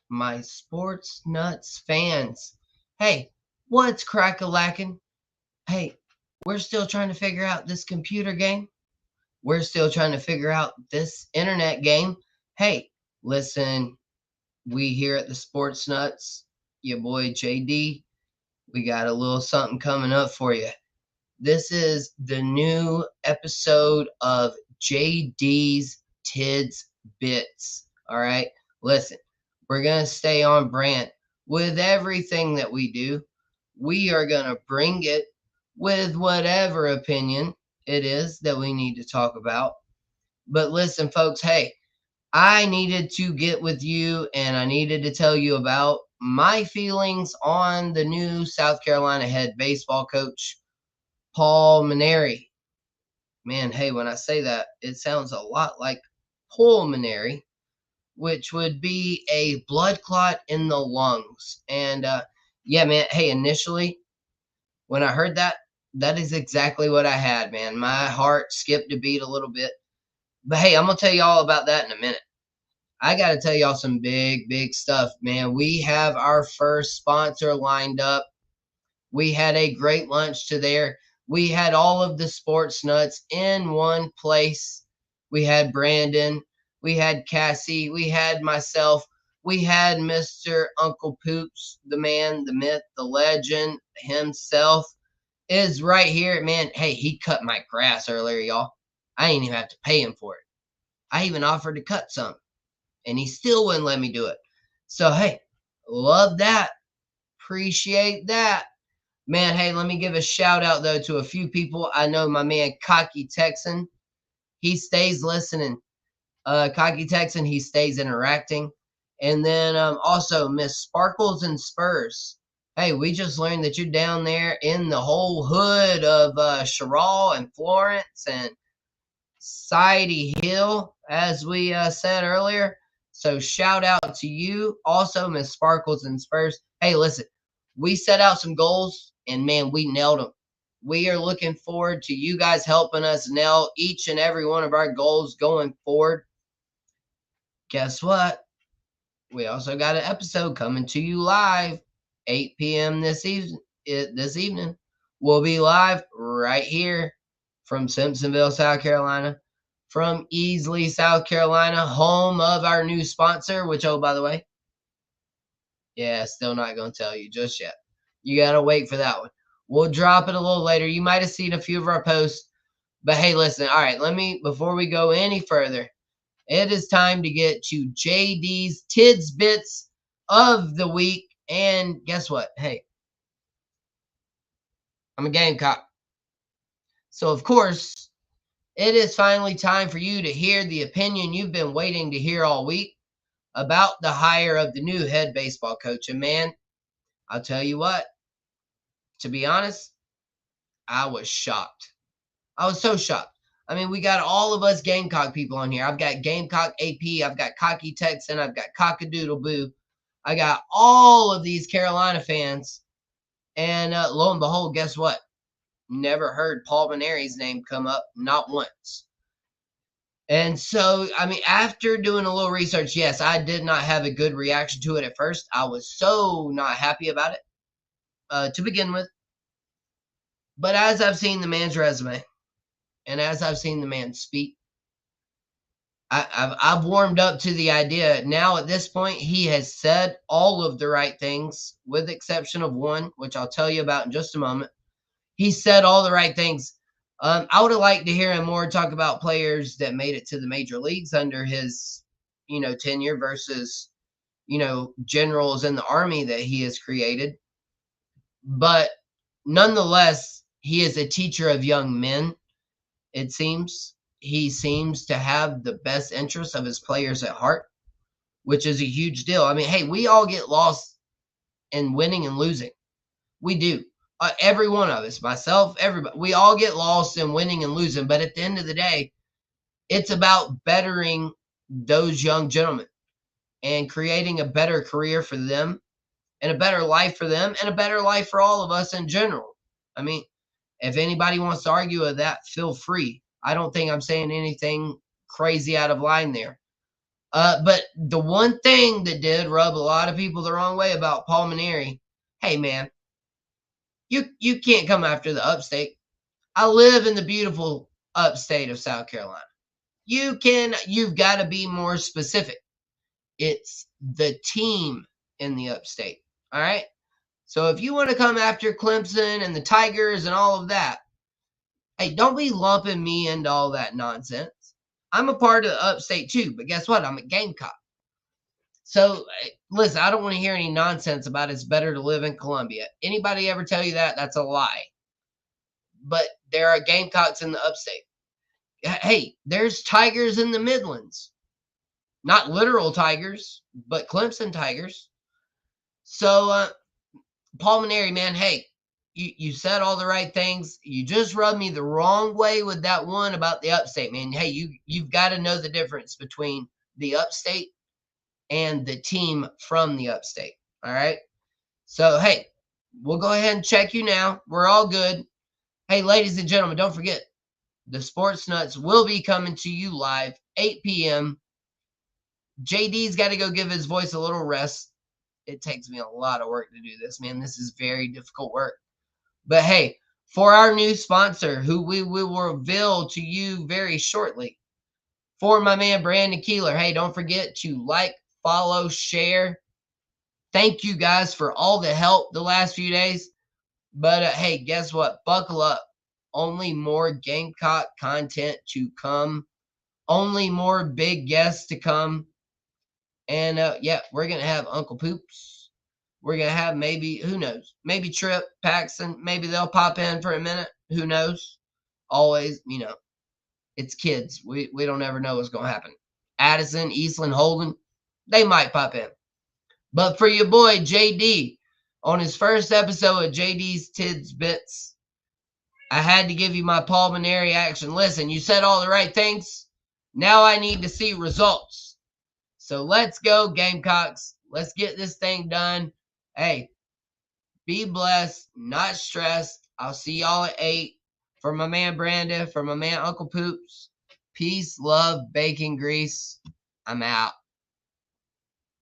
my sports nuts fans. Hey, what's crack-a-lackin'? Hey, we're still trying to figure out this computer game. We're still trying to figure out this internet game. Hey, listen, we here at the Sports Nuts, your boy JD, we got a little something coming up for you. This is the new episode of JDeez TidzBitz. All right, listen, we're going to stay on brand with everything that we do. We are going to bring it with whatever opinion it is that we need to talk about. But listen, folks, hey, I needed to get with you and I needed to tell you about my feelings on the new South Carolina head baseball coach, Paul Maneri. Man, hey, when I say that, it sounds a lot like pulmonary, which would be a blood clot in the lungs. And yeah, man, hey, initially, when I heard that, that is exactly what I had, man. My heart skipped a beat a little bit. But hey, I'm going to tell you all about that in a minute. I got to tell y'all some big stuff, man. We have our first sponsor lined up. We had a great lunch to there. We had all of the sports nuts in one place. We had Brandon, we had Cassie, we had myself, we had Mr. Uncle Poops, the man, the myth, the legend himself is right here. Man, hey, he cut my grass earlier, y'all. I didn't even have to pay him for it. I even offered to cut some, and he still wouldn't let me do it. So, hey, love that. Appreciate that. Man, hey, let me give a shout out, though, to a few people. I know my man, Cocky Texan. He stays listening. Cocky Texan, he stays interacting. And then also Miss Sparkles and Spurs. Hey, we just learned that you're down there in the whole hood of Sherrall and Florence and Sidey Hill, as we said earlier. So shout out to you. Also, Miss Sparkles and Spurs. Hey, listen, we set out some goals, and man, we nailed them. We are looking forward to you guys helping us nail each and every one of our goals going forward. Guess what? We also got an episode coming to you live, 8 p.m. this evening. We'll be live right here from Simpsonville, South Carolina, from Easley, South Carolina, home of our new sponsor, which, oh, by the way, yeah, still not going to tell you just yet. You got to wait for that one. We'll drop it a little later. You might have seen a few of our posts. But hey, listen, all right, before we go any further, it is time to get to JD's TidzBitz of the week. And guess what? Hey, I'm a Gamecock. So, of course, it is finally time for you to hear the opinion you've been waiting to hear all week about the hire of the new head baseball coach. And man, I'll tell you what, to be honest, I was shocked. I was so shocked. I mean, we got all of us Gamecock people on here. I've got Gamecock AP. I've got Cocky Texan. I've got Cockadoodle Boo. I got all of these Carolina fans. And lo and behold, guess what? Never heard Paul Maneri's name come up, not once. And so, I mean, after doing a little research, yes, I did not have a good reaction to it at first. I was so not happy about it to begin with. But as I've seen the man's resume, and as I've seen the man speak, I've warmed up to the idea. Now, at this point, he has said all of the right things, with the exception of one, which I'll tell you about in just a moment. He said all the right things. I would have liked to hear him more talk about players that made it to the major leagues under his, tenure versus, generals in the army that he has created. But nonetheless, he is a teacher of young men. It seems he seems to have the best interests of his players at heart, which is a huge deal. I mean, hey, we all get lost in winning and losing. We do. Every one of us, myself, everybody, we all get lost in winning and losing. But at the end of the day, it's about bettering those young gentlemen and creating a better career for them and a better life for them and a better life for all of us in general. I mean, if anybody wants to argue with that, feel free. I don't think I'm saying anything crazy out of line there. But the one thing that did rub a lot of people the wrong way about Paul Maneri, hey man, you can't come after the upstate. I live in the beautiful upstate of South Carolina. You've got to be more specific. It's the team in the upstate. All right. So if you want to come after Clemson and the Tigers and all of that, hey, don't be lumping me into all that nonsense. I'm a part of the upstate too, but guess what? I'm a Gamecock. So listen, I don't want to hear any nonsense about it's better to live in Columbia. Anybody ever tell you that? That's a lie. But there are Gamecocks in the upstate. Hey, there's Tigers in the Midlands. Not literal tigers, but Clemson Tigers. So, Paul Maneri, man, hey, you said all the right things. You just rubbed me the wrong way with that one about the upstate, man. Hey, you've got to know the difference between the upstate and the team from the upstate. All right. So, hey, we'll go ahead and check you now. We're all good. Hey, ladies and gentlemen, don't forget the Sports Nuts will be coming to you live 8 p.m. JD's got to go give his voice a little rest. It takes me a lot of work to do this, man. This is very difficult work. But hey, for our new sponsor, who we will reveal to you very shortly, for my man Brandon Keeler, hey, don't forget to like, follow, share. Thank you guys for all the help the last few days. But hey, guess what? Buckle up. Only more Gamecock content to come. Only more big guests to come. And yeah, we're going to have Uncle Poops. We're going to have maybe, who knows, maybe Trip, Paxton. Maybe they'll pop in for a minute. Who knows? Always, it's kids. We don't ever know what's going to happen. Addison, Eastland, Holden, they might pop in. But for your boy, JD, on his first episode of JDeez TidzBitz, I had to give you my Paul Maneri action. Listen, you said all the right things. Now I need to see results. So let's go, Gamecocks. Let's get this thing done. Hey, be blessed, not stressed. I'll see y'all at 8. For my man Brandon, for my man Uncle Poops, peace, love, bacon grease. I'm out.